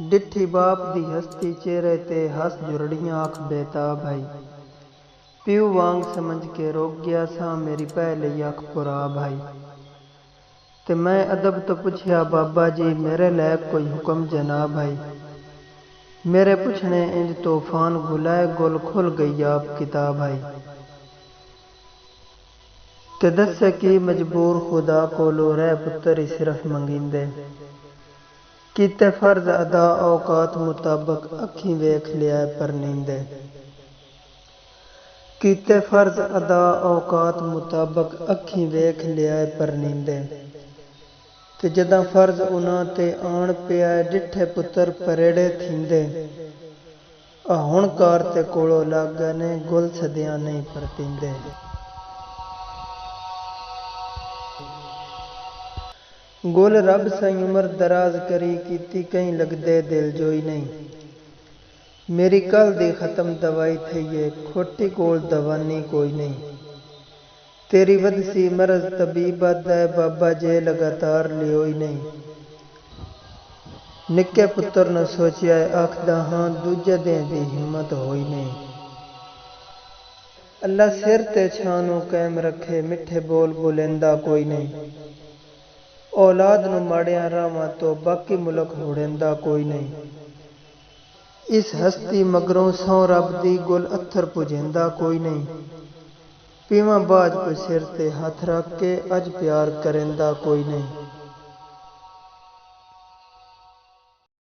डिठी बाप दी हस्ती चेहरे ते हस जुरड़ियां आँख बेताब है। प्यू वांग समझ के रोक गया सा मेरी पहले अख पुराब है। ते मैं अदब तो पुछया बाबा जी मेरे लैक कोई हुक्म जनाब है। मेरे पुछने इंज तूफान गुलाए गुल खुल गई आप किताब है। ते दस्से की मजबूर खुदा कोलो रह पुत्र ही सिर्फ मंगिंदे। कीते फर्ज अदा औकात मुताबक अखी वेख लिया पर नींदे। कीते फर्ज अदा औकात मुताबक अखी वेख लिया पर नींदे। ते जदा फर्ज उन्हां ते आण पिया डिठे पुत्र परेड़े थींदे। आ हुण कार ते कोलो लग गए ने गुल सदियां नहीं परतींदे। गुल रब सई उम्र दराज करी कीती कहीं लगदे दिल जोई नहीं। मेरी कल दी खत्म दवाई थई है खोटी कोल दवानी कोई नहीं। तेरी वदसी मरज तबीबा दै बाबा जे लगातार लियो ही नहीं। निक्के पुत्र न सोचिया आखदा हाँ दूजे दें दी हिम्मत होई नहीं। अल्लाह सिर ते छानू कायम रखे मिठे बोल बुलेंदा कोई नहीं। औलाद नू माड़िया रावां तो बाकी मुल्क होड़ेंदा कोई नहीं। इस हस्ती मगरों सौ रब दी गुल अत्थर पुजेंदा कोई नहीं। पीवा बाज को सिर ते हाथ रख के अज प्यार करेंदा कोई नहीं।